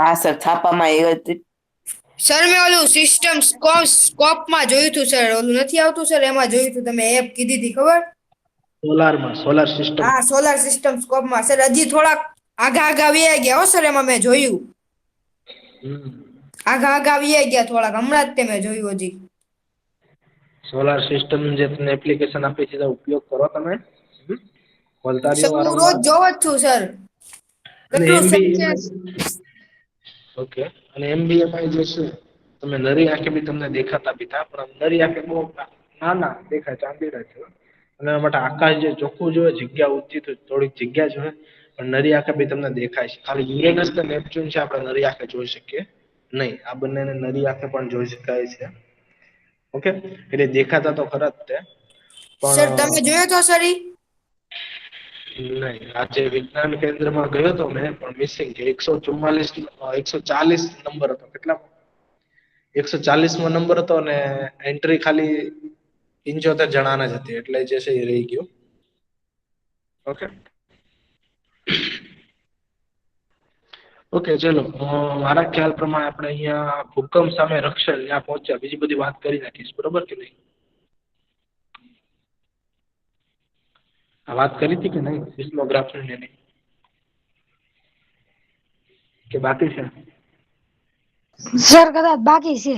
હા સર છાપામાં એ હતી. સર મેં ઓલું સિસ્ટમ સ્કોપમાં જોયું હતું સર, ઓલું નથી આવતું સર એમાં જોયું હતું, તમે એપ કીધી હતી ખબર? સોલારમાં, સોલાર સિસ્ટમ. હા સોલાર સિસ્ટમ સ્કોપમાં સર હજી થોડાક આગા આગા વ્યા ગયા હો સર, એમાં મેં જોયું. આગા આગા વ્યા ગયા થોડાક, હમણાં જ તે મેં જોયું હજી. સોલાર સિસ્ટમ જે તમને એપ્લિકેશન આપી છે એનો ઉપયોગ કરો તમે. ખોલતા સર રહ્યો હું રોજ વારંવાર. જોવ જ છું સર. અને કેટલું એમબી સક્સેસ. ઓકે અને એમબીએમાં જે છે તમે નરી આંખે બી તમને દેખાતા બી તા પણ નરી આંખે બહુ નાના દેખાય ચાંદીના છે. અને એના માટે આકાશ જે ચોખ્ખું જોવે જગ્યા ઊંચી થોડીક જગ્યા જોવે. પણ નરી આંખે બી તમને દેખાય છે. ખાલી યુરેનસ ને નેપચ્યુન છે આપણે નરી આંખે જોઈ શકીએ નહીં. આ બંનેને નરી આંખે પણ જોઈ શકાય છે. ઓકે એટલે દેખાતા તો ખરા જ તે. સર તમે પણ જોયો તો સર ઈ? નહીં આજે વિજ્ઞાન કેન્દ્રમાં ગયો હતો મેં પણ મિસિંગ છે. 144 નંબર હતો. કેટલા? 140મો નંબર હતો ને એન્ટ્રી ખાલી 75 જણાને જ હતી એટલે જે છે એ રહી ગયું. ઓકે. ઓકે ચલો મારા ખ્યાલ પ્રમાણે આપણે અહીંયા ભૂકંપ સામે રક્ષણ ત્યાં પહોંચ્યા બીજી બધી વાત કરી નાખીશ બરોબર કે નહીં? આ વાત કરી હતી કે નહીં સિસ્મોગ્રાફી ને એની? કે બાકી છે? સર કદાચ બાકી છે.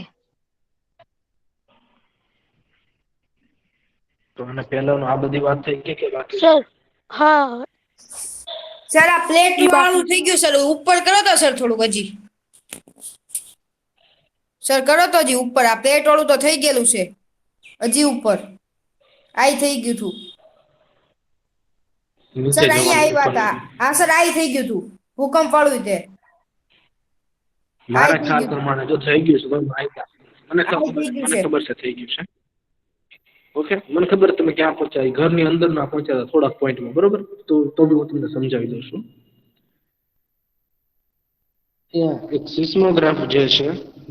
તો અને પહેલાનું આ બધી વાત થઈ ગઈ કે બાકી છે? સર હા. સર આ પ્લેટ ઈ બાકી વાળું થઈ ગયું સર, ઉપર કરો તો સર થોડુંક હજી. સર કરો તો હજી ઉપર, આ પ્લેટ વાળું તો થઈ ગયેલું છે. હજી ઉપર આઈ થઈ ગયું તું. નીચે સર અહીંયા જવાનું આવ્યા ઉપર હતા. હા સર આઈ થઈ ગયું તું ભૂકંપ વાળું તે. આઈ મારા થઈ ખ્યાલ ગયું પ્રમાણે જો થઈ ગયું છે તો મને આઈ થઈ ગયું છે. ખબર છે થઈ ગયું છે. ઓકે મને ખબર તમે ક્યાં પહોંચ્યા ઘરની અંદર ના પહોંચ્યા થોડાક પોઈન્ટમાં બરોબર તો બી હું તમને સમજાવી દઉં છું. ત્યાં એક સિસ્મોગ્રાફ જે છે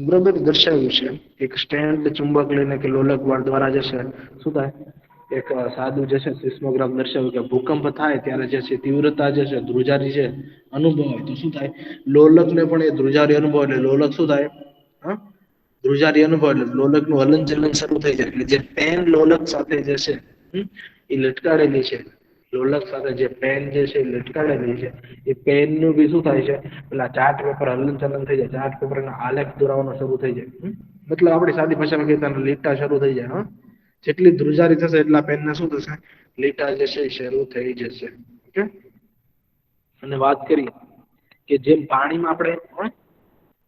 બરોબર દર્શાવ્યું છે એક સ્ટેન્ડ ચુંબક લઈને કે લોલક બળ દ્વારા જે છે શું થાય એક સાદું જે છે સિસ્મોગ્રાફ દર્શાવ્યું કે ભૂકંપ થાય ત્યારે જે છે તીવ્રતા જે છે ધ્રુજારી છે અનુભવાય તો શું થાય લોલક ને પણ એ ધ્રુજારી અનુભવ એટલે લોલક શું થાય હા ધ્રુજારી અનુભવ એટલે લોલક નું હલન ચલન શરૂ થઈ જાય એટલે જે પેન લોલક સાથે જે છે એ લટકાડેલી છે લોલક સાથે જે પેન જે છે લટકાડેલી છે એ પેન નું બી શું થાય છે પેલા ચાર્ટ પેપર હલન ચલન થઈ જાય ચાર્ટ પેપર ના આલેખ દોરવાનો શરૂ થઈ જાય મતલબ આપણી સાદી ભાષામાં કહેતા લીટા શરૂ થઈ જાય હા જેટલી ધ્રુજારી થશે એટલા પેનને શું થશે લીટા જે છે શરૂ થઈ જશે ઓકે અને વાત કરીએ કે જેમ પાણીમાં આપણે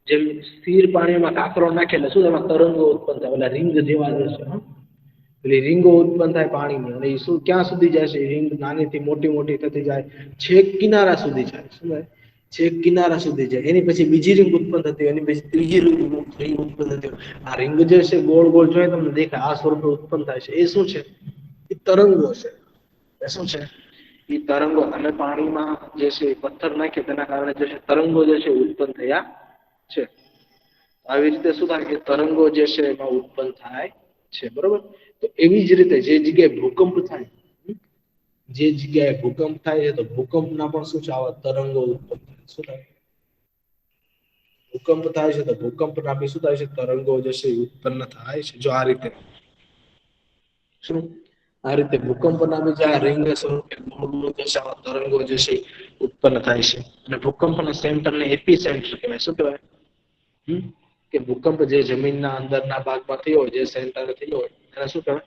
જેમ સ્થિર પાણીમાં કાકરો નાખે એટલે શું એમાં તરંગો ઉત્પન્ન થાય એટલે રીંગ જેવા રહેશે એટલે રીંગો ઉત્પન્ન થાય પાણીની અને એ શું ક્યાં સુધી જાય છે રીંગ નાની થી મોટી થતી જાય છેક કિનારા સુધી જાય શું થાય છેક કિનારા સુધી જાય એની પછી બીજી રીંગ ઉત્પન્ન થતી એની પછી ત્રીજી રીંગ ઉત્પન્ન થતી આ રીંગ જે છે ગોળ ગોળ જોઈ તમને દેખાય આ સ્વરૂપે ઉત્પન્ન થાય છે એ શું છે એ તરંગો છે એ શું છે એ તરંગો અને પાણીમાં જે છે પથ્થર નાખે તેના કારણે જે છે તરંગો જે છે ઉત્પન્ન થયા છે આવી રીતે શું થાય કે તરંગો જે છે એમાં ઉત્પન્ન થાય છે બરોબર તો એવી જ રીતે જે જગ્યાએ ભૂકંપ થાય જે જગ્યાએ ભૂકંપ થાય છે તો ભૂકંપ ના પણ શું છે આવા તરંગો ઉત્પન્ન થાય શું થાય ભૂકંપ થાય છે તો ભૂકંપ ના બી શું થાય છે તરંગો જે છે ઉત્પન્ન થાય છે જો આ રીતે શું આ રીતે ભૂકંપ ના બી જે રીંગ સ્વરૂપે તરંગો જે છે ઉત્પન્ન થાય છે અને ભૂકંપના સેન્ટરને એપી સેન્ટર કહેવાય શું કહેવાય કે ભૂકંપ જે જમીનના અંદરના ભાગમાં થયો હોય જે સેન્ટર થયો હોય એને શું કહેવાય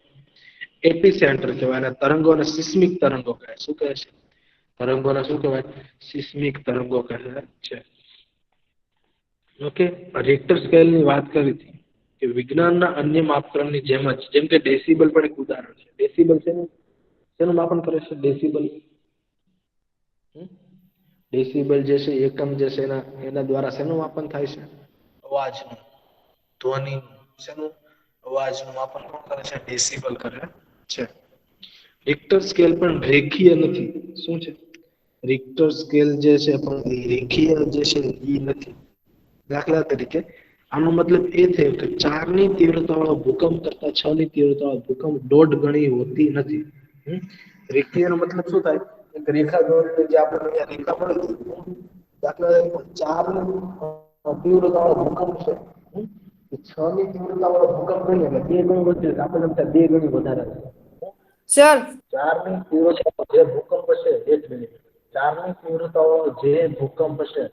એપી સેન્ટર કહેવાય અને તરંગોને સિસ્મિક તરંગો કહે શું કહે છે તરંગોને શું કહેવાય સિસ્મિક તરંગો કહે છે ઓકે રિક્ટર સ્કેલ ની વાત કરી હતી કે વિજ્ઞાનના અન્ય માપદંડની જેમ જ જેમ કે ડેસિબલ પણ એક ઉદાહરણ છે ડેસિબલ શેનું માપન કરે છે ડેસિબલ જે છે એકમ જે છે એના દ્વારા શેનું માપન થાય છે અવાજનું ધ્વનિ શેનું અવાજનું માપન કોણ કરે છે ડેસિબલ કરે છે રિક્ટર સ્કેલ પણ રેખીય નથી શું છે રિક્ટર સ્કેલ જે છે પણ રેખીય જે છે એ નથી દાખલા તરીકે આનો મતલબ એ થયો કે 4 ની તીવ્રતા વાળો ભૂકંપ કરતા 6 ની તીવ્રતા વાળો ભૂકંપ 1.5 ગણી હોતી નથી રેખીય નો મતલબ શું થાય એક રેખા દોરીને જે આપણે રેખા પડે દાખલા તરીકે 4 તીવ્રતા વાળો ભૂકંપ છે, એ 6 ની તીવ્રતા વાળો ભૂકંપ ગણી એટલે 2 ગણું વધે, આપણે સમજ્યા 2 ગણી વધારે છે. સર 4 ની તીવ્રતા જે ભૂકંપ છે, 1 મિનિટ, 4 ની તીવ્રતા વાળો જે ભૂકંપ છે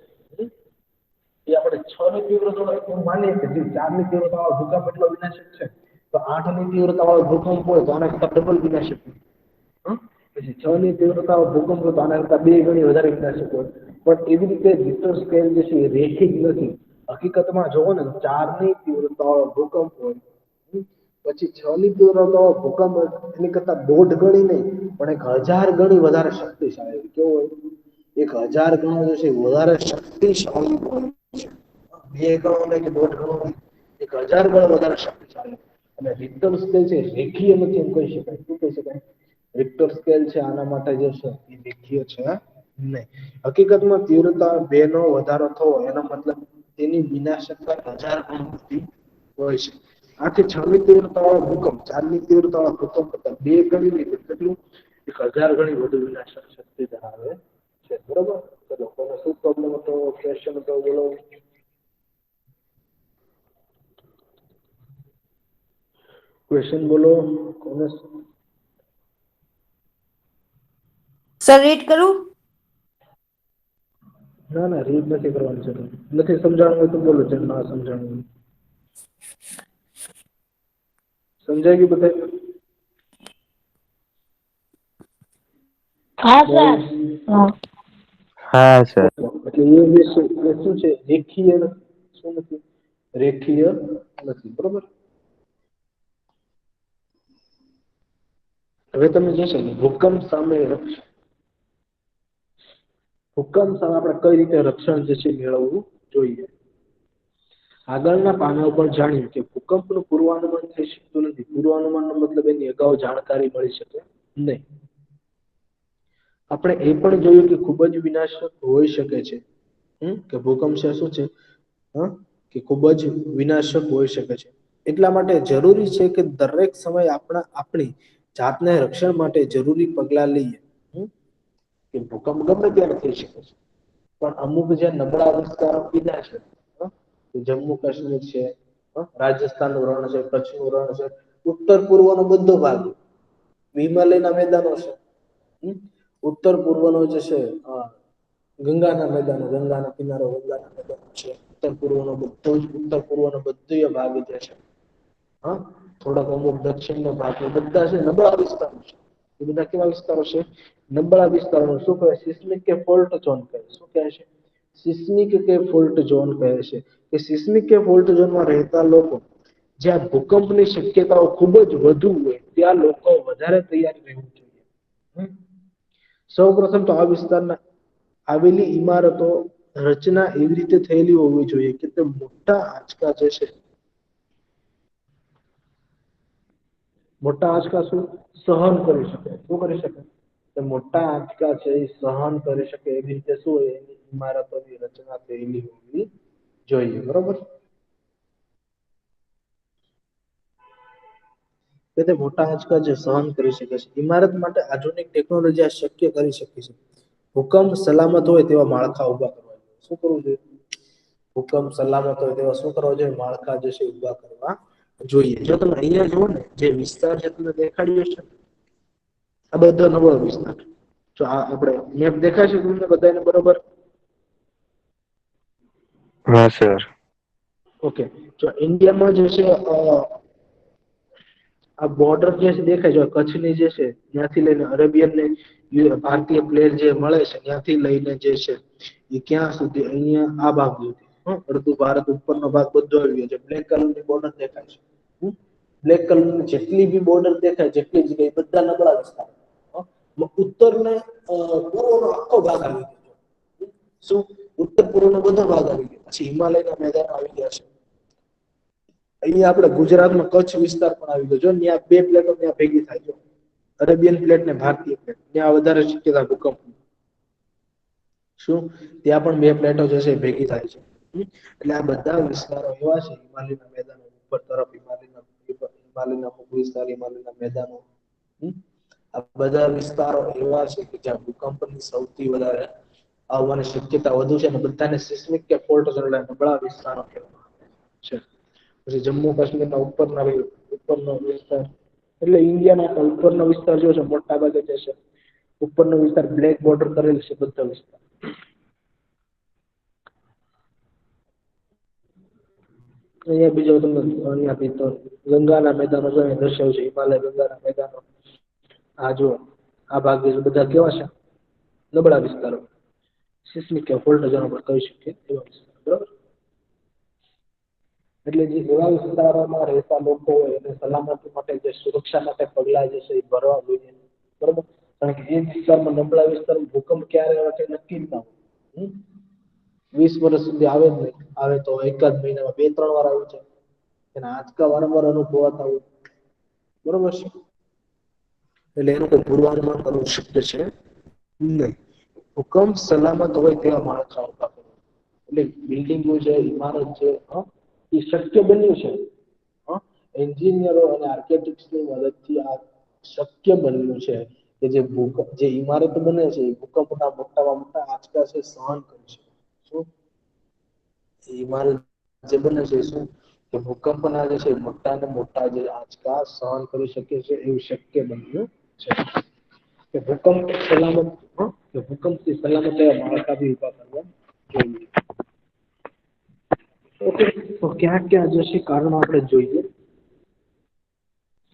એ આપણે 6 ની તીવ્રતા વાળો માનીએ કે જે 4 ની તીવ્રતા વાળો ભૂકંપ એટલો વિનાશક છે, તો 8 ની તીવ્રતા વાળો ભૂકંપ હોય તો આના કરતા ડબલ વિનાશક હોય. પછી 6 ની તીવ્રતા વાળો ભૂકંપ હોય તો આના કરતા 2 ગણી વધારે વિનાશક હોય. પણ એવી રીતે રિક્ટર સ્કેલ જે છે એ રેખિક નથી. હકીકતમાં જોવો ને 4 ની તીવ્રતા વાળો ભૂકંપ હોય, પછી 6 ની તીવ્રતા વાળો ભૂકંપ એની કરતા 1.5 ગણી નહીં પણ 1000 ગણી વધારે શક્તિશાળી. કેવો હોય? 1000 ગણો જે છે વધારે શક્તિશાળી હોય છે. 2 ગણો નહીં કે 1.5 ગણો નહીં, 1000 ગણો વધારે શક્તિશાળી. અને રિક્ટર સ્કેલ છે રેખીય નથી એમ કહી શકાય. શું કહી શકાય? રિક્ટર સ્કેલ છે આના માટે જે છે એ રેખીય છે નહીં. હકીકતમાં તીવ્રતા 2 નો વધારો થવો એનો મતલબ તેની વિનાશકતા 1000 ગણી વધતી હોય છે. આથી 6 ની તીવ્રતા વાળો ભૂકંપ 4 ની તીવ્રતા વાળા ભૂકંપ કરતા 2 ગણી નહીં કેટલું 1000 ગણી વધુ વિનાશક શક્તિ ધરાવે છે. બરોબર? ચલો કોને શું પ્રોબ્લેમ હતો, ક્વેશ્ચન હતો, બોલો. ક્વેશ્ચન બોલો. કોને? સર રીડ કરું? ના રીડ નથી કરવાની જરૂર. નથી સમજાણું હોય તો બોલો, જેમ ના સમજાણું હોય. સમજાય ગયું બધા? હા સર. હા સર. એટલે એ જે છે એ શું છે? રેખીય નથી. શું નથી? રેખીય નથી. બરોબર? હવે તમે જોશો ભૂકંપ સામે રક્ષણ. ભૂકંપ સામે આપણે કઈ રીતે રક્ષણ જે છે મેળવવું જોઈએ. આગળના પાના ઉપર જાણ્યું કે ભૂકંપનું પૂર્વાનુમાન થઈ શકતું નથી. પૂર્વાનુમાનનો મતલબ એની અગાઉ જાણકારી મળી શકે નહીં. આપણે એ પણ જોયું કે ખૂબ જ વિનાશક હોઈ શકે છે. કે ભૂકંપ છે શું છે? કે ખૂબ જ વિનાશક હોઈ શકે છે. એટલા માટે જરૂરી છે કે દરેક સમય આપણી જાતને રક્ષણ માટે જરૂરી પગલાં લઈએ. કે ભૂકંપ ગમે ત્યારે થઈ શકે છે, પણ અમુક જે નબળા વિસ્તારો કીધા છે, જમ્મુ કાશ્મીર છે, રાજસ્થાનનું રણ છે, કચ્છનું રણ છે, ઉત્તર પૂર્વનો બધો ભાગ, હિમાલયના મેદાનો છે, ઉત્તર પૂર્વનો જે છે ગંગાના મેદાનો, ગંગાના કિનારો, ગંગાના મેદાનો છે, ઉત્તર પૂર્વનો બધો ભાગ જે છે, થોડાક અમુક દક્ષિણનો ભાગ, બધા છે નબળા વિસ્તારો છે. એ બધા કેવા વિસ્તારો છે? નબળા વિસ્તારો. શું કહે? સિસ્મિક કે ફોલ્ટ ઝોન કહે. શું કહે છે? સિસ્મિક કે ફોલ્ટ ઝોન કહે છે. કે સિસ્મિક કે ફોલ્ટ ઝોનમાં રહેતા લોકો, જ્યાં ભૂકંપની શક્યતાઓ ખૂબ જ વધુ હોય ત્યાં લોકો વધારે તૈયાર રહેવું જોઈએ. સૌપ્રથમ તો આ વિસ્તારના આવેલી ઇમારતો રચના એવી રીતે થયેલી હોવી જોઈએ કે તે મોટા આંચકા જે છે, મોટા આંચકા શું સહન કરી શકે. શું કરી શકે? તે મોટા આંચકા છે એ સહન કરી શકે એવી રીતે શું હોય એની ઇમારતોની રચના થયેલી હોવી જોઈએ. બરોબર? કે તે મોટા આંચકા જે સહન કરી શકે છે. ઇમારત માટે આધુનિક ટેકનોલોજી આ શક્ય કરી શકે છે. ભૂકંપ સલામત હોય તેવા માળખા ઉભા કરવા જોઈએ. શું કરવું જોઈએ? ભૂકંપ સલામત હોય તેવા શું કરવા જોઈએ? માળખા જે છે ઉભા કરવા જોઈએ. જો તમે અહીંયા જુઓ ને, જે વિસ્તાર છે તમને દેખાડ્યો છે, આ બધો નબળો વિસ્તાર. જો આ આપણે મેપ દેખાશે તમને બધાને બરોબર? હા સર. ઓકે. જો ઇન્ડિયામાં જે છે આ બોર્ડર જે દેખાય છે કચ્છની જે છે ત્યાંથી લઈને અરેબિયન ને ભારતીય પ્લેન જે મળે છે ત્યાંથી લઈને જે છે એ ક્યાં સુધી અહીંયા આ ભાગ સુધી, અડધું ભારત ઉપરનો ભાગ બધો આવી ગયો છે. બ્લેક કલરની બોર્ડર દેખાય છે. બ્લેક કલરની જેટલી બી બોર્ડર દેખાય, જેટલી જગ્યાએ બધા નબળા વિસ્તાર. ઉત્તર ને પૂર્વનો આખો ભાગ આવી ગયો. શું? ઉત્તર પૂર્વનો બધો ભાગ આવી ગયો. પછી હિમાલયના મેદાનો આવી ગયા છે. અહીંયા આપણે ગુજરાતમાં કચ્છ વિસ્તાર પણ આવી ગયો. જો ત્યાં બે પ્લેટો ત્યાં ભેગી થાય છે, અરેબિયન પ્લેટ ને ભારતીય પ્લેટ. ત્યાં વધારે શક્યતા ભૂકંપ. શું? ત્યાં પણ બે પ્લેટો જે છે ભેગી થાય છે. એટલે આ બધા વિસ્તારો એવા છે, હિમાલયના મેદાનો ઉપર તરફ, હિમાલયના વિસ્તાર, હિમાલયના મેદાનો, આ બધા વિસ્તારો એવા છે કે જ્યાં ભૂકંપની સૌથી વધારે આવવાની શક્યતા વધુ છે અને બધાને સિસ્મિક કે ફોલ્ટ ઝોન નબળા વિસ્તારો કહેવામાં આવે છે. પછી જમ્મુ કાશ્મીરના ઉપરનો વિસ્તાર એટલે ઇન્ડિયાના ઉપરનો વિસ્તાર જો છે મોટા ભાગે જે છે ઉપરનો વિસ્તાર બ્લેક બોર્ડર કરેલ છે બધા વિસ્તાર. અહીંયા બીજો તમને અહીંયાથી તો ગંગાના મેદાનો જો દર્શાવ્યું છે હિમાલય ગંગાના મેદાનો. આ જો આ ભાગ બધા કેવા છે નબળા વિસ્તારો સિસ્મિક કે ફોલ્ટ ઝોન પર કહી શકીએ એવા વિસ્તાર બરાબર. એટલે જે એવા વિસ્તારોમાં રહેતા લોકો હોય એને સલામતી માટે જે સુરક્ષા માટે પગલાં જે છે એ ભરવા જોઈએ બરાબર. કારણ કે એ વિસ્તારમાં નબળા વિસ્તારમાં ભૂકંપ ક્યારે આવે છે નક્કી જ ના હોય. 20 વર્ષ સુધી આવે જ નહીં, આવે તો એકાદ મહિનામાં 2-3 વાર આવી જાય. એના આંચકા વારંવાર અનુભવાતા હોય બરોબર છે. એટલે એનું કોઈ પૂર્વાનુમાન કરવું શક્ય છે નહીં. ભૂકંપ સલામત હોય તેવા માળખાઓ એટલે બિલ્ડિંગો છે ઇમારત છે એ શક્ય બન્યું છે એન્જિનિયરો અને આર્કિટેક્ટ્સની મદદથી આ શક્ય બન્યું છે કે જે ઇમારત બને છે એ ભૂકંપના મોટામાં મોટા આંચકા છે સહન કરી શકે. શું ઇમારત જે બને છે શું કે ભૂકંપના જે છે મોટા ને મોટા જે આંચકા સહન કરી શકે છે એવું શક્ય બન્યું છે. કે ભૂકંપ સલામત કે ભૂકંપથી સલામત એવા માળખા બી ઊભા કરવા જોઈએ. ઓકે, તો ક્યાં ક્યાં જશે કારણો આપણે જોઈએ.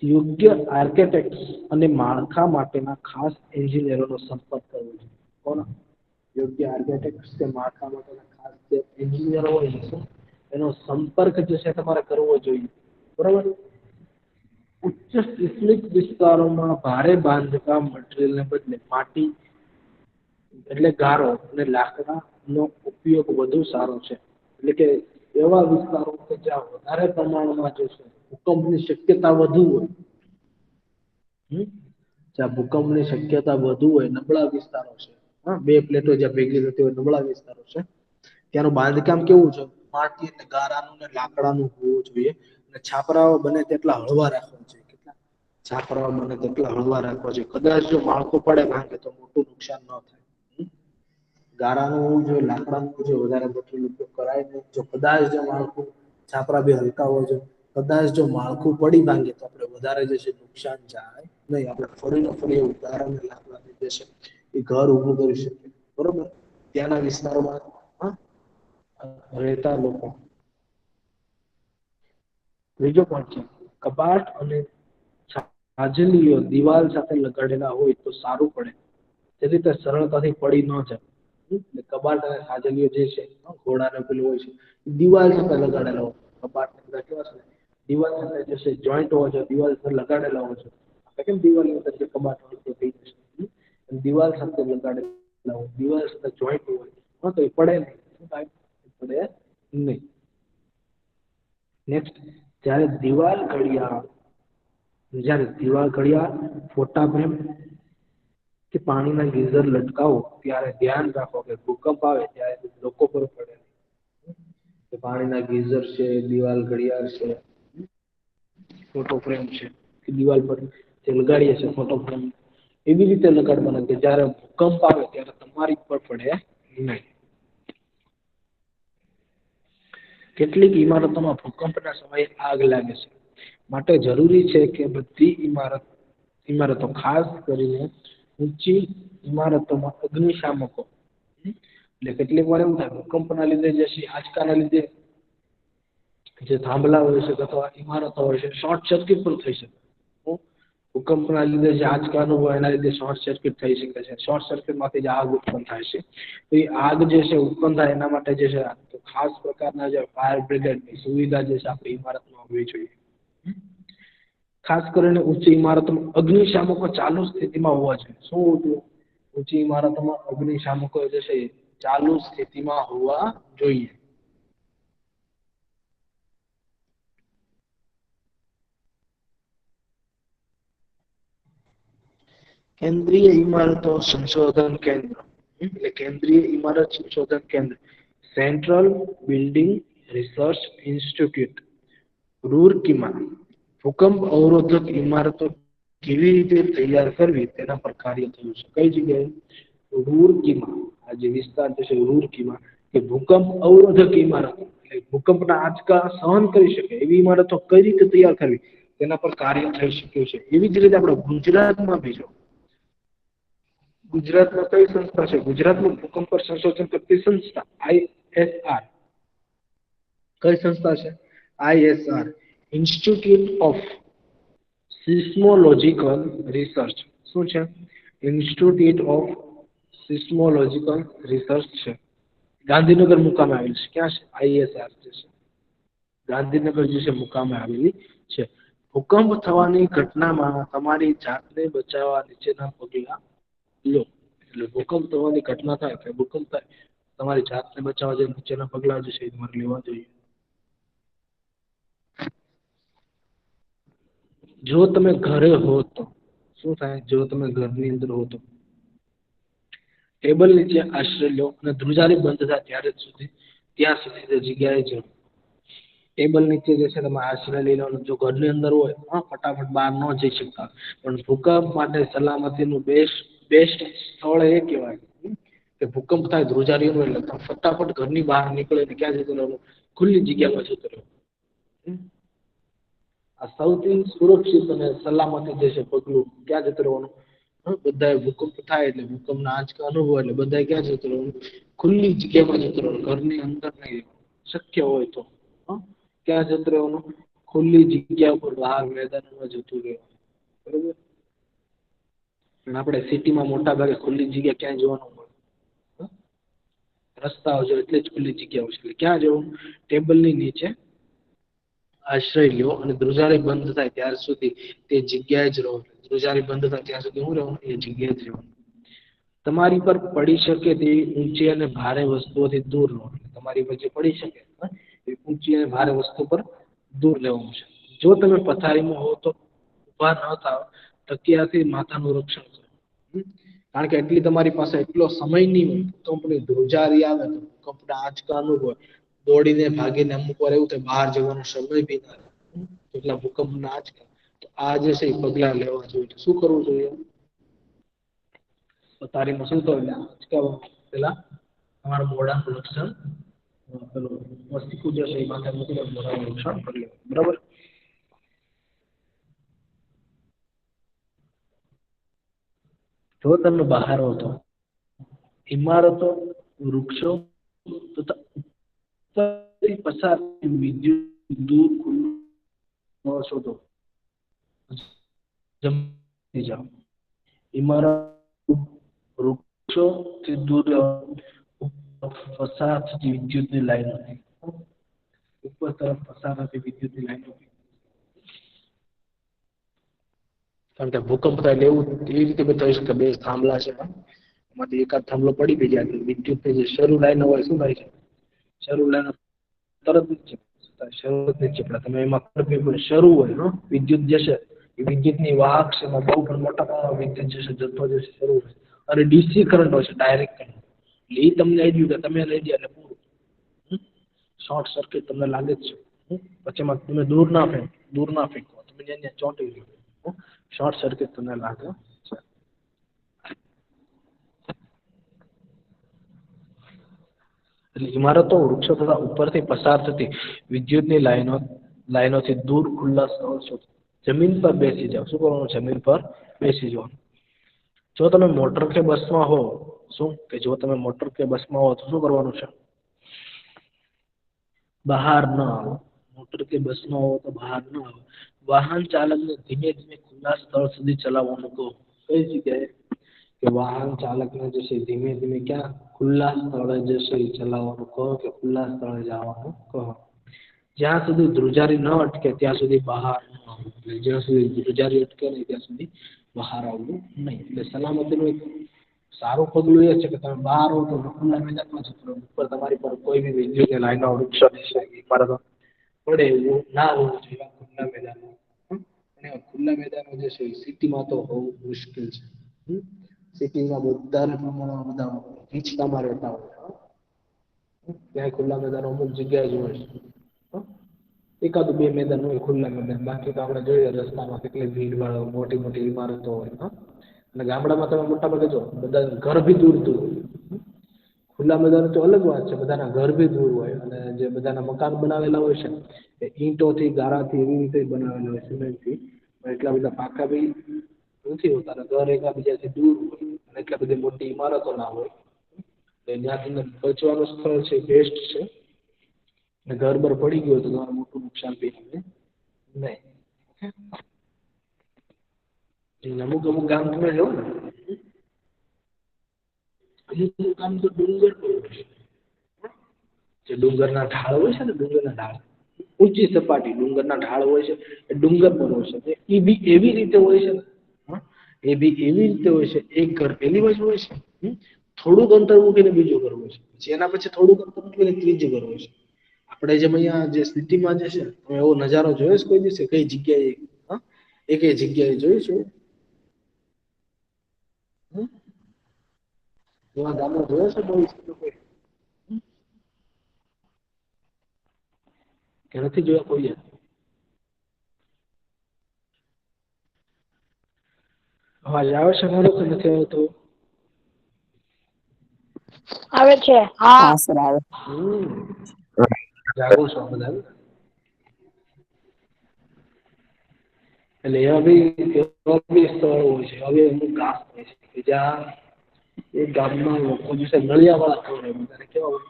યોગ્ય આર્કિટેક્ટ્સ અને માળખા માટેના ખાસ એન્જિનિયરોનો સંપર્ક કરવો જોઈએ. કોણ? યોગ્ય આર્કિટેક્ટ્સ કે માળખા માટેના ખાસ જે એન્જિનિયરો હોય છે એનો સંપર્ક જે છે તમારે કરવો જોઈએ બરાબર. ઉચ્ચ સિસ્મિક વિસ્તારોમાં ભારે બાંધકામ મટીરિયલને બદલે માટી એટલે ગારો અને લાકડાનો ઉપયોગ વધુ સારો છે. એટલે કે એવા વિસ્તારો કે જ્યાં વધારે પ્રમાણમાં જે છે ભૂકંપની શક્યતા વધુ હોય, જ્યાં ભૂકંપની શક્યતા વધુ હોય નબળા વિસ્તારો છે. બે પ્લેટો જ્યાં ભેગી થતી હોય નબળા વિસ્તારો છે ત્યાંનું બાંધકામ કેવું છે માટી અને ગારાનું ને લાકડાનું હોવું જોઈએ અને છાપરાઓ બને તેટલા હળવા રાખવા જોઈએ. કેટલા છાપરાઓ બને તેટલા હળવા રાખવા જોઈએ. કદાચ જો માળખું પડે ભાંગે તો મોટું નુકસાન ન થાય. ગારાનું હોવું જોઈએ, લાકડાનું હોવું જોઈએ, વધારે પડતું ઉપયોગ કરાય નહીં. જો કદાચ જો માળખું છાપરા બી હલકા હોય છે કદાચ જો માળખું પડી ભાંગે તો આપણે વધારે જશે નુકસાન જાય નહીં. આપણે ફરીને ફરી ગારા અને લાકડાથી જશે એ ઘર ઊભું કરી શકીએ બરોબર. ત્યાંના વિસ્તારોમાં રહેતા લોકો. ત્રીજો પોઈન્ટ છે કબાટ અને છાજલીઓ દિવાલ સાથે લગાડેલા હોય તો સારું પડે જેથી તે સરળતાથી પડી ન જાય. એટલે કબાટ અને છાજલીઓ જે છે ઘોડાને પેલું હોય છે દિવાલ સાથે લગાડેલા હોય. કબાટ બધા કેવા છે દિવાલ સાથે જે છે જોઈન્ટ હોય છે દિવાલ સાથે લગાડેલા હોય છે. આપણે કેમ દિવાલની અંદર જે કબાટ હોય તે થઈ જશે દિવાલ સાથે લગાડેલા હોય દિવાલ સાથે જોઈન્ટ હોય તો એ પડે નહીં. શું થાય? પડે નહીં. નેક્સ્ટ જ્યારે દિવાલ ઘડિયાળ ફોટા ફ્રેમ કે પાણીના ગીઝર લટકાવો ત્યારે ધ્યાન રાખો કે ભૂકંપ આવે ત્યારે લોકો પર પડે કે પાણીના ગીઝર છે દિવાલ ઘડિયાળ છે ફોટો ફ્રેમ છે કે દિવાલ પર જે લગાડીએ છીએ ફોટો ફ્રેમ એવી રીતે લગાડવાના કે જ્યારે ભૂકંપ આવે ત્યારે તમારી પર પડે નહીં. કેટલીક ઇમારતોમાં ભૂકંપના સમયે આગ લાગે છે માટે જરૂરી છે કે બધી ઇમારતો ખાસ કરીને ઊંચી ઇમારતોમાં અગ્નિશામકો એટલે કેટલીક વાર એવું થાય ભૂકંપના લીધે જે છે આંચકાના લીધે જે થાંભલા હોય છે અથવા ઇમારતો હોય છે શોર્ટ સર્કિટ પણ થઈ શકે. ભૂકંપના લીધે જે આંચકાનું હોય એના લીધે શોર્ટ સર્કિટ થઈ શકે છે. શોર્ટ સર્કિટમાંથી જ આગ ઉત્પન્ન થાય છે. તો એ આગ જે છે ઉત્પન્ન થાય એના માટે જે છે તો ખાસ પ્રકારના જે ફાયર બ્રિગેડની સુવિધા જે છે આપણી ઇમારતમાં હોવી જોઈએ. ખાસ કરીને ઊંચી ઇમારતોમાં અગ્નિશામકો ચાલુ સ્થિતિમાં હોવા જોઈએ. શું હોવું જોઈએ? ઊંચી ઇમારતોમાં અગ્નિશામકો જે છે ચાલુ સ્થિતિમાં હોવા જોઈએ. કેન્દ્રીય ઇમારતો સંશોધન કેન્દ્ર એટલે કેન્દ્રીય ઇમારત સંશોધન કેન્દ્ર સેન્ટ્રલ બિલ્ડિંગ રિસર્ચ ઇન્સ્ટિટ્યૂટ રૂરકીમાં ભૂકંપ અવરોધક ઇમારતો કેવી રીતે તૈયાર કરવી તેના પર કાર્ય થયું છે. કઈ જગ્યાએ? રૂરકીમાં, આ જે વિસ્તાર છે રૂરકીમાં, કે ભૂકંપ અવરોધક ઇમારતો, એટલે ભૂકંપના આંચકા સહન કરી શકે એવી ઇમારતો કઈ રીતે તૈયાર કરવી તેના પર કાર્ય થઈ શક્યું છે. એવી જ રીતે આપણે ગુજરાતમાં બી જો, ગુજરાતમાં કઈ સંસ્થા છે? ગુજરાતમાં ભૂકંપ પર સંશોધન કરતી સંસ્થા ISR. કઈ સંસ્થા છે? ISR, institute of seismological research. શું છે? ઇન્સ્ટિટ્યૂટ ઓફ સિસ્મોલોજીકલ રિસર્ચ છે. ગાંધીનગર મુકામે આવેલ છે. ક્યાં છે? ISR જે છે ગાંધીનગર જે છે મુકામે આવેલી છે. ભૂકંપ થવાની ઘટનામાં તમારી જાતને બચાવવા નીચેના પગલાં લો. એટલે ભૂકંપ થવાની ઘટના થાય કે ભૂકંપ થાય, તમારી જાતને બચાવવા જે નીચેના પગલાં જે છે એ તમારે લેવા જોઈએ. જો તમે ઘરે હો તો શું થાય? જો તમે ઘરની અંદર હો તો ટેબલ નીચે આશ્રય લો અને ધ્રુજારી બંધ થાય ત્યાં સુધી તે જગ્યાએ જાઓ. ટેબલ નીચે જે છે તમે આશ્રય લઈ લો. જો ઘરની અંદર હોય ફટાફટ બહાર ન જઈ શકતા, પણ ભૂકંપ માટે સલામતીનું બેસ્ટ સ્થળ એ કહેવાય કે ભૂકંપ થાય ધ્રુજારીનું એટલે તમે ફટાફટ ઘરની બહાર નીકળે ને ક્યાં જતું રહેવું? ખુલ્લી જગ્યામાં જતું રહેવું. આ સૌથી સુરક્ષિત અને સલામતી જે છે પગલું. ક્યાં જતું રહેવાનું? બધાએ ભૂકંપ થાય એટલે ભૂકંપના આંચકા અનુભવ એટલે બધાએ ક્યાં જતું રહેવાનું? ખુલ્લી જગ્યામાં જતું રહેવાનું. ઘરની અંદર નહીં. શક્ય હોય તો ક્યાં જતું રહેવાનું? ખુલ્લી જગ્યા ઉપર, બહાર મેદાનમાં જતું રહેવાનું. બરોબર? પણ આપણે સિટીમાં મોટા ભાગે ખુલ્લી જગ્યા ક્યાં જોવાનું મળે? રસ્તાઓ જો એટલે જ ખુલ્લી જગ્યાઓ છે. એટલે ક્યાં જવું? ટેબલની નીચે આશ્રય લ્યો અને ધ્રુજારી બંધ થાય ત્યાર સુધી તે જગ્યાએ જ રહો. ધ્રુજારી બંધ થાય ત્યાં સુધી હું રહેવાનું? એ જગ્યાએ જ રહેવાનું. તમારી પર પડી શકે તેવી ઊંચી અને ભારે વસ્તુઓથી દૂર રહો. તમારી પર જે પડી શકે એ ઊંચી અને ભારે વસ્તુ પર દૂર રહેવાનું છે. જો તમે પથારીમાં હો તો ઊભા ન થાવ, તકિયાથી માથાનું રક્ષણ કરો. કારણ કે એટલી તમારી પાસે એટલો સમય નહીં હોય. ભૂકંપની ધ્રુજારી આવે તો ભૂકંપના આંચકા અનુભવે, દોડીને ભાગીને અમુક વાર એવું થાય બહાર જવાનો સમય બી ના રહે. એટલા ભૂકંપના આંચકા. તો આ જે છે એ પગલાં લેવા જોઈએ. શું કરવું જોઈએ? પથારીમાં શું થયું? આંચકા પેલા તમારા મોઢાનું રક્ષણ, પેલું મસ્તિષ્ક જે છે એ માથે મૂકીને મોઢાનું રક્ષણ કરી લેવું. બરાબર? જો તમે બહાર હો તો ઇમારતો, વૃક્ષો તથા પસાર વિદ્યુત દૂર ખુલ્લું શોધો. જમી જાઓ. ઇમારતો, વૃક્ષોથી દૂર પસાર થતી વિદ્યુતની લાઈનો, ઉપર તરફ પસાર થતી વિદ્યુતની લાઈનો. કારણ કે ભૂકંપ થાય એટલે એવું એવી રીતે બી થઈ શકે બે થાંભલા છે એમાંથી એકાદ થાંભલો પડી બી જાય એટલે વિદ્યુતની જે શરૂ લાઈનો હોય શું થાય છે? શરૂ લાઈનો તરત નીચે શરૂ નીચે પડે. તમે એમાં શરૂ હોય વિદ્યુત જે છે એ વિદ્યુતની વાહક છે એમાં બહુ પણ મોટા પ્રમાણમાં વિદ્યુત જે છે જથ્થો જે છે શરૂ હોય. અને ડીસી કરંટ હોય છે, ડાયરેક્ટ કરંટ. એટલે એ તમને લઈ ગયું કે તમે લઈ ગયા એટલે પૂરું. શોર્ટ સર્કિટ તમને લાગે જ છે. પછી એમાં તમે દૂર ના ફેંકો તમે જ્યાં ચોંટી ગયો. શોર્ટ સર્કિટ તમને લાગે છે. એટલે ઇમારતો, વૃક્ષો તથા ઉપરથી પસાર થતી વિદ્યુતની લાઈનોથી દૂર ખુલ્લા સ્થળો શોધો. જમીન પર બેસી જાઓ. શું કરવાનું? જમીન પર બેસી જવાનું. જો તમે મોટર કે બસમાં હો, શું કે જો તમે મોટર કે બસમાં હો તો શું કરવાનું છે? બહાર ન આવો. મોટર કે બસમાં હો તો બહાર ન આવો. વાહન ચાલકને ધીમે ધીમે ખુલ્લા સ્થળ સુધી ચલાવવાનું કહો. કઈ જગ્યાએ? કે વાહન ચાલકને જે છે ધીમે ધીમે ક્યાં? ખુલ્લા સ્થળે જે છે એ ચલાવવાનું કહો કે ખુલ્લા સ્થળે જવાનું કહો. જ્યાં સુધી ધ્રુજારી ન અટકે ત્યાં સુધી બહાર ન આવવું. એટલે જ્યાં સુધી ધ્રુજારી અટકે નહીં ત્યાં સુધી બહાર આવવું નહીં. એટલે સલામતીનું એક સારું પગલું એ છે કે તમે બહાર હો તો ખુલ્લા મેદાનમાં જતું રહો. ઉપર તમારી પર કોઈ બી વિદ્યુતની લાઈનો, વૃક્ષો છે ઇમારતો પડે એવું ના હોવું જોઈએ ખુલ્લા મેદાનમાં. અને ખુલ્લા મેદાનો જે છે સિટીમાં તો હોવું મુશ્કેલ છે. સિટીમાં વધારે પ્રમાણમાં બધા ગીચતામાં રહેતા હોય. ત્યાં ખુલ્લા મેદાનો અમુક જગ્યાએ જ હોય છે. એકાદ બે મેદાન હોય ખુલ્લા મેદાન. બાકી તો આપણે જોઈએ રસ્તામાં કેટલી ભીડભાડ, મોટી મોટી ઇમારતો હોય. અને ગામડામાં તમે મોટા ભાગે જો બધા ઘર બી દૂર દૂર, ખુલ્લા મેદાન તો અલગ વાત છે, બધાના ઘર બી દૂર હોય અને જે બધાના મકાન બનાવેલા હોય છે એ ઈંટોથી ગારાથી એવી રીતે બનાવેલા હોય સિમેન્ટથી, પણ એટલા બધા પાકા બી નથી હોતા અને ઘર એકબીજાથી દૂર હોય અને એટલા બધી મોટી ઇમારતો ના હોય, એટલે ત્યાંથી બચવાનું સ્થળ છે બેસ્ટ છે. અને ઘર બર પડી ગયું તો તમારે મોટું નુકસાન બી થાય નહીં. અમુક અમુક ગામ તમે જો ને, અમુક અમુક ગામ તો ડુંગર પર હોય છે. જે ડુંગરના ઢાળ હોય છે ને, ડુંગરના ઢાળ ઊંચી સપાટી ડુંગરના ઢાળ હોય છે એ ડુંગર પર હોય છે. એ બી એવી રીતે હોય છે ને, એ બી એવી રીતે હોય છે, એક ઘર પેલી બાજુ હોય છે, થોડુંક અંતર મૂકીને બીજું ઘર હોય છે, પછી એના પછી થોડુંક અંતર મૂકીને ત્રીજું ઘર હોય છે. આપણે જેમ અહીંયા જે સિટીમાં જે છે એવો નજારો જોયો છે કોઈ દિવસે કઈ જગ્યાએ? એ કઈ જગ્યાએ જોયું છે? એવા ગામો જોયો છે કોઈ કે નથી જોયા કોઈએ? અવાજ આવે છે મારો કે નથી આવતો? આવે છે. હા. હા સર આવે. જાગો છો બધા? એટલે એવા બી સ્થળ હોય છે, હવે અમુક ગામ હોય છે કે જ્યાં એ ગામમાં લોકો જે નળિયા વાળા ઘર હોય, બધાને કેવા હોય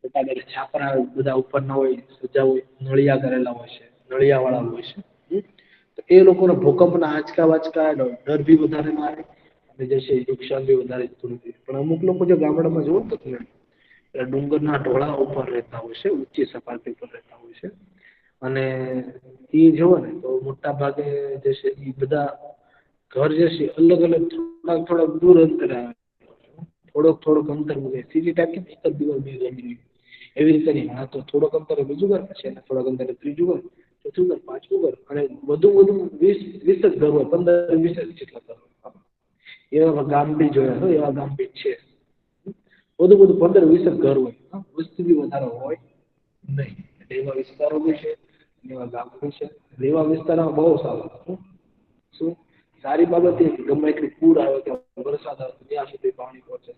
બધા છાપરા બધા ઉપર ના હોય, સજા હોય, નળિયા કરેલા હોય છે, નળિયા વાળા હોય છે. તો એ લોકોને ભૂકંપના આંચકા વાચકા ડર બી વધારે મારે અને જે છે નુકસાન બી વધારે થતું નથી. પણ અમુક લોકો જે ગામડામાં જોવો તો તમે ડુંગરના ઢોળા ઉપર રહેતા હોય છે, ઊંચી સપાટી ઉપર રહેતા હોય છે, અને એ જોવો ને તો મોટા ભાગે જે છે એ બધા ઘર જે છે અલગ અલગ થોડાક દૂર અંતરે આવે, થોડોક અંતર મૂકે. સીધી ટાઈપ એક જ દિવસ બી જમી એવી રીતે નહીં. હા, તો થોડોક અંતરે બીજું ઘર, પછી એને થોડોક અંતરે ત્રીજું ઘર, ચોથું ઘર, પાંચમું ઘર, અને વધુ 20 જ ઘર હોય, 15-20 જેટલા ઘર હોય. એવા ગામ બી જોયા હોય, એવા ગામ બી છે. વધુ 15-20 જ ઘર હોય, વસ્તી બી વધારે હોય નહીં. એટલે એવા વિસ્તારો બી છે, એવા ગામ બી છે. એવા વિસ્તારમાં બહુ સારું. શું સારી બાબત એ કે ગમે એટલી પૂર આવે કે વરસાદ આવે ત્યાં સુધી પાણી પહોંચે,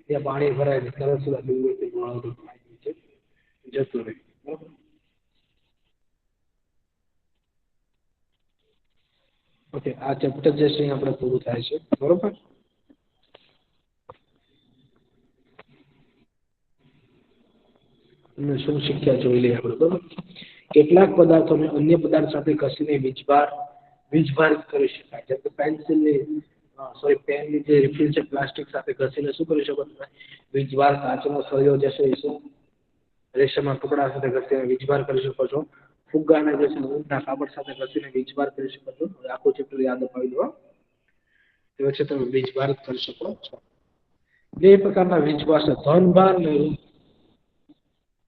ત્યાં પાણી ભરાય ને તરત જતું રહે. બરાબર. ઓકે, આ ચેપ્ટર જે છે આપણે પૂરું થાય છે. બરોબર. અને શું શીખ્યા જોઈ લઈએ આપણે. બરોબર. કેટલાક પદાર્થોને અન્ય પદાર્થ સાથે ઘસીને વીજભારિત કરી શકાય. જેમ કે પેનની જે રિફિલ છે પ્લાસ્ટિક સાથે ઘસીને શું કરી શકો તમે? વીજભાર. કાચનો સળિયો જે છે એ શું રેશમના ટુકડા સાથે ઘસીને વીજભાર કરી શકો છો. ફુગ્ગાને જે છે ઊનના કાપડ સાથે ઘસીને વીજભાર કરી શકો છો. આખું ચેપ્ટર યાદ અપાવી દો. તે વચ્ચે તમે વીજભાર કરી શકો છો. બે પ્રકારના વીજભાર છે, ધનભાર ને ઋણ.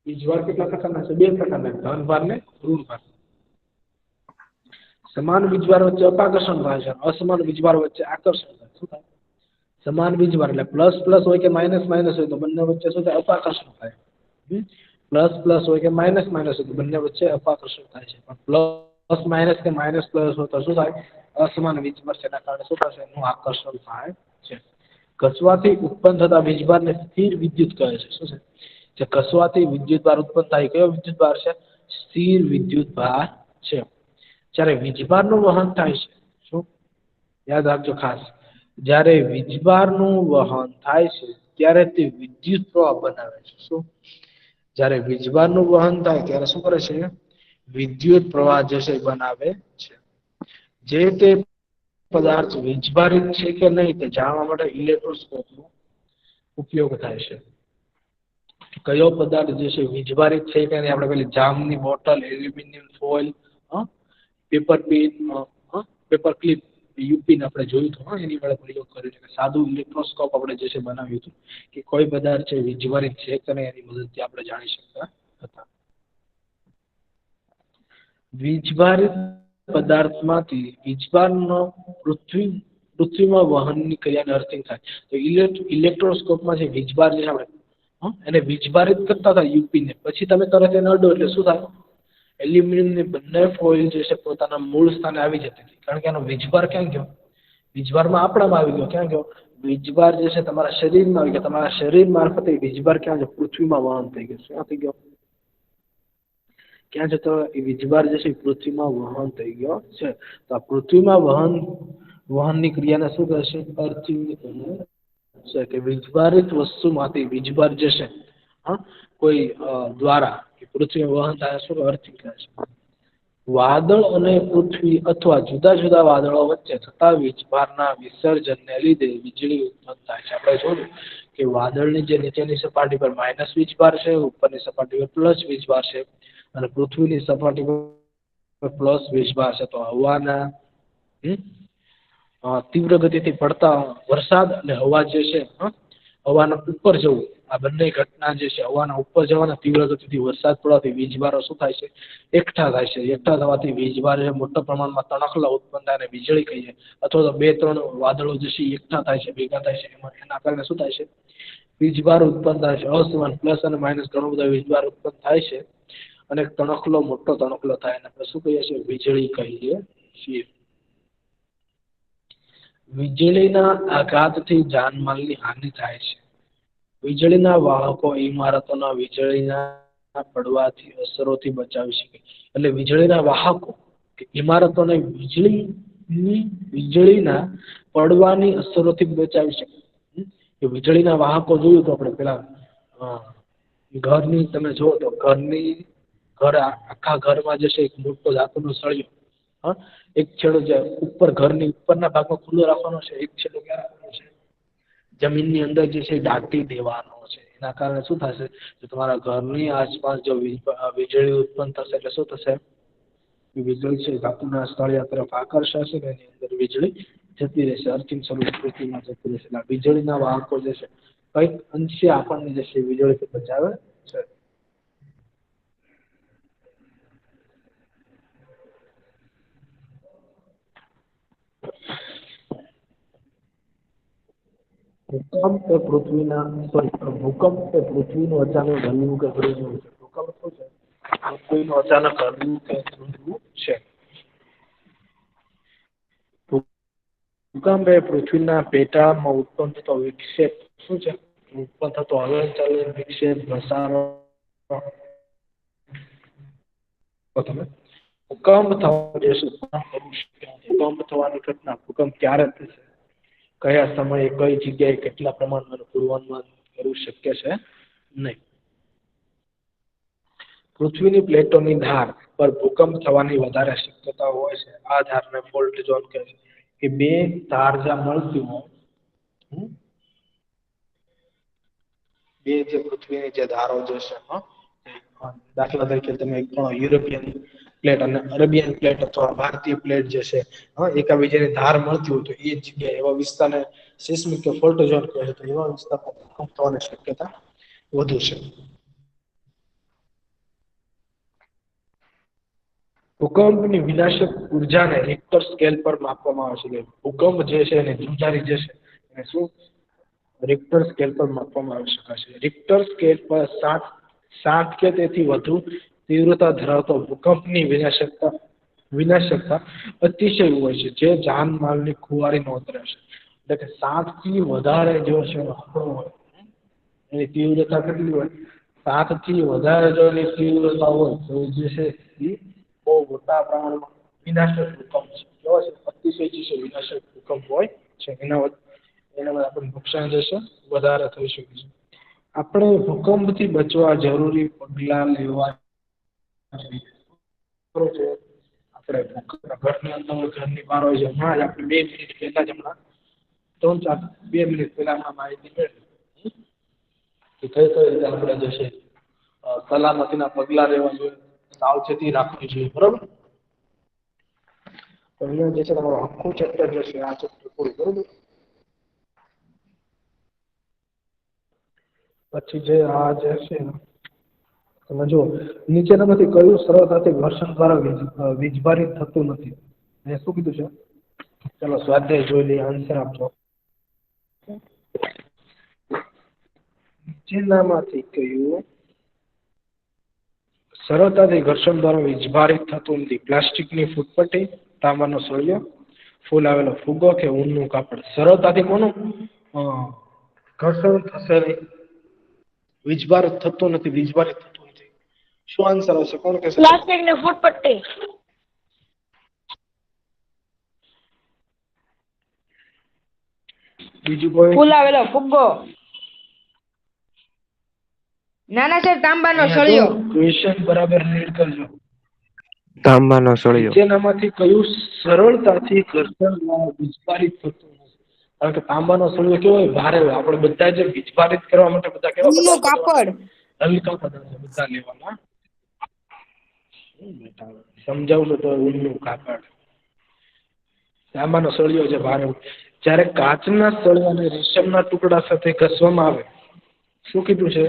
વીજભાર કેટલા પ્રકારના છે? બે પ્રકારના, ધનભાર ને ઋણભાર. સમાન વીજભાર વચ્ચે અપાકર્ષણ થાય છે, અસમાન વીજભાર વચ્ચે આકર્ષણ થાય. શું થાય? સમાન વીજભાર એટલે પ્લસ પ્લસ હોય કે માઇનસ માઇનસ હોય તો બંને વચ્ચે શું થાય? અપાકર્ષણ થાય. પ્લસ પ્લસ હોય કે માઇનસ માઇનસ હોય તો બંને વચ્ચે અપાકર્ષણ થાય છે. પણ પ્લસ માઇનસ કે માઇનસ પ્લસ હોય તો શું થાય? અસમાન વીજભાર છે, એના કારણે શું થશે? એનું આકર્ષણ થાય છે. ઘસવાથી ઉત્પન્ન થતા વીજભારને સ્થિર વિદ્યુત કહે છે. શું છે? જે ઘસવાથી વિદ્યુતભાર ઉત્પન્ન થાય, કયો વિદ્યુતભાર છે? સ્થિર વિદ્યુતભાર છે. જ્યારે વીજભારનું વહન થાય છે, શું યાદ રાખજો ખાસ, જ્યારે વીજભારનું વહન થાય છે ત્યારે તે વિદ્યુત પ્રવાહ બનાવે છે. શું? જ્યારે વીજભારનું વહન થાય ત્યારે શું કરે છે? વિદ્યુત પ્રવાહ જે છે બનાવે છે. જે તે પદાર્થ વીજભારિત છે કે નહીં તે જાણવા માટે ઇલેક્ટ્રોસ્કોપનો ઉપયોગ થાય છે. કયો પદાર્થ જે છે વીજભારિત છે કે નહીં? આપણે પેલી જામની bottle, aluminium foil, paper pin, paper clip, યુપીને આપણે જોયું હતું. એની વડે પ્રયોગ કર્યો છે. સાદું ઇલેક્ટ્રોસ્કોપ આપણે જે છે બનાવ્યું હતું કે કોઈ પદાર્થ છે વીજભારિત છે કે નહીં એની મદદથી આપણે જાણી શકતા હતા. વીજભારિત પદાર્થમાંથી વીજભારનો પૃથ્વીમાં વહનની ક્રિયાને અર્થિંગ થાય તો ઇલેક્ટ્રોસ્કોપમાં જે વીજભાર છે આપણે એને વીજભારિત કરતા હતા યુપીને, પછી તમે તરત એને અડો એટલે શું થાય? એલ્યુમિનિયમની બંને ફોઇલ જે છે પોતાના મૂળ સ્થાને આવી જતી હતી, કારણ કે એનો વીજભાર ક્યાં ગયો? વીજભારમાં આપણામાં આવી ગયો. ક્યાં ગયો? વીજભાર જે છે તમારા શરીરમાં આવી ગયો. તમારા શરીર મારફતે વીજભાર ક્યાં છે? પૃથ્વીમાં વહન થઈ ગયો. ક્યાં થઈ ગયો? ક્યાં જતો? એ વીજભાર જે છે પૃથ્વીમાં વહન થઈ ગયો છે. તો આ પૃથ્વીમાં વહનની ક્રિયાને શું કહેશે? અર્થિંગ છે. કે વીજભારિત વસ્તુમાંથી વીજભાર જે છે કોઈ દ્વારા પૃથ્વીમાં વહન થાય શું અર્થિંગ કહે છે. વાદળ અને પૃથ્વી અથવા જુદા જુદા વાદળો વચ્ચે થતા વીજભારના વિસર્જનને લીધે વીજળી ઉત્પન્ન થાય છે. આપણે જોયું કે વાદળની જે નીચેની સપાટી પર માઇનસ વીજભાર છે, ઉપરની સપાટી પર પ્લસ વીજભાર છે, અને પૃથ્વીની સપાટી પર પ્લસ વીજભાર છે. તો હવાના તીવ્ર ગતિથી પડતા વરસાદ અને હવા જે છે હવાના ઉપર જવું, આ બંને ઘટના જે છે હવાના ઉપર જવાના તીવ્ર ગતિથી વરસાદ પડવાથી વીજભારો શું થાય છે? એકઠા થાય છે. એકઠા થવાથી વીજભાર જે મોટા પ્રમાણમાં તણખલા ઉત્પન્ન થાય અને વીજળી કહીએ. અથવા તો 2-3 વાદળો જે છે એકઠા થાય છે, ભેગા થાય છે, એના કારણે શું થાય છે? વીજભાર ઉત્પન્ન થાય છે. અસમાન પ્લસ અને માઇનસ ઘણો બધા વીજભાર ઉત્પન્ન થાય છે અને તણખલો મોટો તણખલો થાય અને આપણે શું કહીએ છીએ? વીજળી કહીએ છીએ. વીજળીના આઘાતથી જાનમાલની હાનિ થાય છે. વીજળીના વાહકો ઇમારતોના વીજળીના પડવાથી અસરોથી બચાવી શકે. એટલે વીજળીના વાહકો ઇમારતોને વીજળીના પડવાની અસરોથી બચાવી શકે. કે વીજળીના વાહકો જોયું તો આપણે પેલા ઘરની તમે જુઓ તો આખા ઘરમાં જે છે એક મોટો ધાતુનો સળિયો, એક છેડો જે ઉપર ઘરની ઉપરના ભાગમાં ખુલ્લો રાખવાનો છે, એક છેડો ક્યાં રાખવાનો છે? જમીનની અંદર જે છે દાટી દેવાનો છે. એના કારણે શું થશે? તો તમારા ઘરની આસપાસ જો વીજળી ઉત્પન્ન થશે એટલે શું થશે? વીજળી છે ધાતુના સળિયા તરફ આકર્ષાશે ને એની અંદર વીજળી જતી રહેશે, અર્થિંગ સ્વરૂપ પૃથ્વીમાં જતી રહેશે. એટલે વીજળીના વાહકો જે છે કંઈક અંશે આપણને જે છે વીજળીથી બચાવે છે. ભૂકંપ એ પૃથ્વીનું અચાનક હલવું કે ધ્રુજવું છે. ભૂકંપ શું છે? પૃથ્વીનું અચાનક હલવું કે ધ્રુજવું છે. ભૂકંપ એ પૃથ્વીના પેટાળમાં ઉત્પન્ન થતો વિક્ષેપ શું છે? ઉત્પન્ન થતો હલનચલન, વિક્ષેપ, ઘસારો. તમે ભૂકંપ થવાની ઘટના ભૂકંપ ક્યારે થશે? કયા સમયે, કઈ જગ્યાએ, કેટલા પ્રમાણમાં પૂર્વાનુમાન કરવું શક્ય છે નહીં. પૃથ્વીની પ્લેટોની ધાર પર ભૂકંપ થવાની વધારે શક્યતા હોય છે. આ ધારને ફોલ્ટ ઝોન કહે છે. કે બે ધાર જ્યાં મળતી હોય, બે જે પૃથ્વીની જે ધારો જે છે, દાખલા તરીકે તમે યુરોપિયન પ્લેટ અને અરેબિયન પ્લેટ અથવા ભારતીય પ્લેટ જે છે એકાબીજાની ધાર મળતી હોય તો એ જગ્યાએ એવા વિસ્તારને સિસ્મિક કે ફોલ્ટ ઝોન કહે છે. તો એવા વિસ્તારમાં ભૂકંપ થવાની શક્યતા વધુ છે. ભૂકંપની વિનાશક ઉર્જાને રિક્ટર સ્કેલ પર માપવામાં આવે છે. કે ભૂકંપ જે છે એને ધ્રુજારી જે છે એને શું રિક્ટર સ્કેલ પર માપવામાં આવી શકાશે. રિક્ટર સ્કેલ પર 7 કે તેથી વધુ તીવ્રતા ધરાવતો ભૂકંપની વિનાશકતા અતિશય હોય છે, જે જાનમાલની ખુવારી નોંધે છે. એટલે કે 7 થી વધારે જો છે હોય એની તીવ્રતા કેટલી હોય? 7 થી વધારે જો એની તીવ્રતા હોય તો જે છે એ બહુ મોટા પ્રમાણમાં વિનાશક ભૂકંપ છે. કેવો છે? અતિશય જે છે વિનાશક ભૂકંપ હોય છે. એના આપણે નુકસાન જે છે વધારે થઈ શકે છે. આપણે ભૂકંપથી બચવા જરૂરી પગલાં લેવા જોઈએ. આપણે ઘરની અંદર ઘરની બહાર હોય છે. હમણાં જ આપણે 2 મિનિટ પહેલા જ 2 મિનિટ પહેલા માહિતી મેળવી કે કઈ રીતે આપણે જે છે સલામતીના પગલાં લેવા જોઈએ, સાવચેતી રાખવી જોઈએ. બરોબર? તો અહીંયા જે છે તમારું આખું ચેપ્ટર જે છે આ ચેપ્ટર પૂરું. બરોબર? પછી જે આ જે છે તમે જો નીચેનામાંથી કયું સરળતાથી ઘર્ષણ દ્વારા વીજભારિત થતું નથી? એ શું કીધું છે? ચાલો સ્વાધ્યાય જોઈ લઈએ, આન્સર આપજો. નીચેનામાંથી કયું સરળતાથી ઘર્ષણ દ્વારા વીજભારિત થતું નથી? પ્લાસ્ટિકની ફૂટપટ્ટી, તાંબાનો સળિયો, ફૂલ આવેલો ફુગ્ગો કે ઊનનું કાપડ? સરળતાથી કોનું ઘર્ષણ થશે નહીં, વીજભારિત થતો નથી, વીજભારિત થતું નથી. શું આન્સર હશે? કોણ કહેશે? પ્લાસ્ટિક ની ફૂટપટ્ટી. બીજું કોઈ? ફૂલાવેલો ફુગ્ગો. ના ના સર, તાંબાનો સળિયો. ક્વેશ્ચન બરાબર રીડ કરજો. તાંબાનો સળિયો. નીચેનામાંથી કયું સરળતાથી ઘર્ષણ દ્વારા વીજભારિત થતું નથી? કારણ કે તાંબાનો સળિયો કેવો હોય? ભારે હોય. આપણે બધા જે વીજભારિત કરવા માટે બધા કેવા ઊનનું પદાર્થો કાપડ. હલકા પદાર્થો બધા લેવાના. બેટા સમજાવું તો ઊનનું કાપડ. તાંબાનો સળિયો જે ભારે હોય. જ્યારે કાચના સળિયાને રેશમના ટુકડા સાથે ઘસવામાં આવે, શું કીધું છે?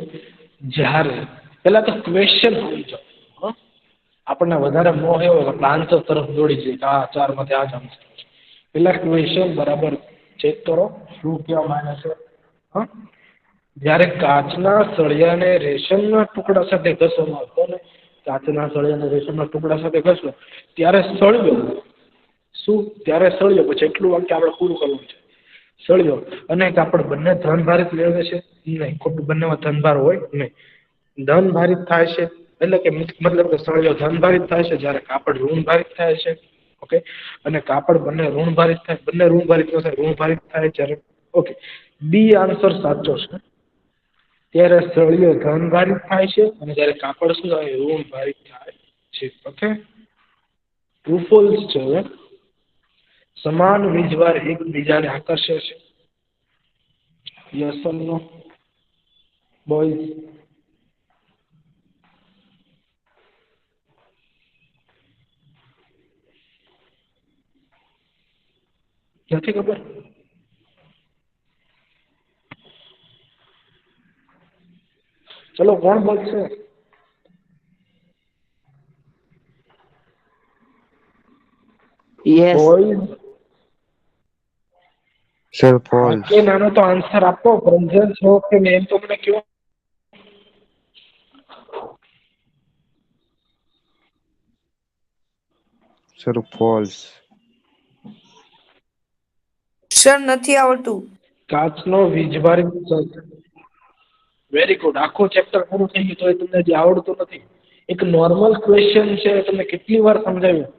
જ્યારે પેલા તો ક્વેશ્ચન હોવી જોઈએ. આપણને વધારે મોહ એવો આપણે આન્સર તરફ દોડી જઈએ કે આ ચારમાંથી આ જ આન્સર છે. પેલા ક્વેશ્ચન બરાબર ચેક કરો શું કહેવા માંગે છે. જ્યારે કાચના સળિયાને રેશમના ટુકડા સાથે ઘસવામાં આવતો ને, કાચના સળિયાને રેશમના ટુકડા સાથે ઘસો ત્યારે સળિયો શું? ત્યારે સળિયો. પછી એટલું વાક્ય આપણે પૂરું કરવું છે. સળિયો અને કાપડ બંને ધનભારિત મેળવે છે નહીં. ખોટું, બંનેમાં ધનભાર હોય નહીં. ધનભારિત થાય છે એટલે કે મતલબ કે સળિયો ધનભારિત થાય છે જ્યારે કાપડ ઋણભારિત થાય છે. ઓકે. અને કાપડ બંને ઋણભારિત થાય, બંને ઋણભારિત ન થાય, ઋણભારિત થાય જ્યારે. ઓકે, બી આન્સર સાચો છે. ત્યારે સળિયો ધનભારિત થાય છે અને જ્યારે કાપડ શું થાય? ઋણભારિત થાય છે. ઓકે, ટ્રુ ફોલ્સ છે. સમાન વીજભાર એકબીજાને આકર્ષે છે. Yes or no boys? નથી ખબર? ચલો કોણ બોલશે? યસ. બોયઝ? Sir false. કે નાનો તો આન્સર આપો. પ્રેઝન્ટ છો કે મેમ તો મને કયો. Sir false. સર નથી આવડતું. કાચનો વીજભારિત. Very good. આખું ચેપ્ટર પૂરું થઈ ગયું તો તમને જે આવડતું નથી. એક નોર્મલ ક્વેશ્ચન છે, તમને કેટલી વાર સમજાવ્યું?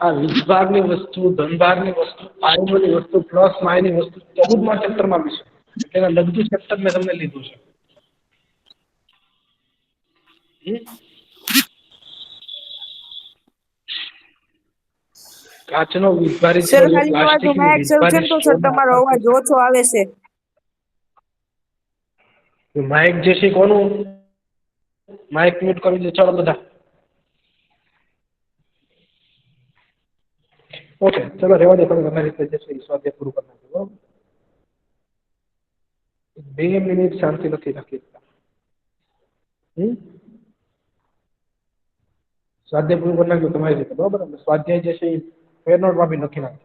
આ વીજભારની વસ્તુ, ધનભારની વસ્તુ, પાણીની વસ્તુ, પ્લસ માયની વસ્તુ 14મા ચેપ્ટરમાં બી છે. એટલે એના લગતું ચેપ્ટર મેં તમને લીધું છે. કાચનો વીજભારિત સર સળિયો, ખાલી અવાજ પ્લાસ્ટિકની માઇક સર છે ને તો સર વીજભારિત તમારો અવાજ ઓછો આવે છે. માઇક જે છે કોનું? માઇક મ્યુટ કરી દે. ચાલો બધા. ઓકે, ચલો રહેવા દે. તમે તમારી રીતે જે છે એ સ્વાધ્યાય પૂરું કરી નાખજો. બરોબર? 2 મિનિટ શાંતિ નથી રાખી. સ્વાધ્યાય પૂરું કરી નાખજો તમારી રીતે. બરોબર? સ્વાધ્યાય જે છે એ ફેર નોટમાં બી લખી નાખજો.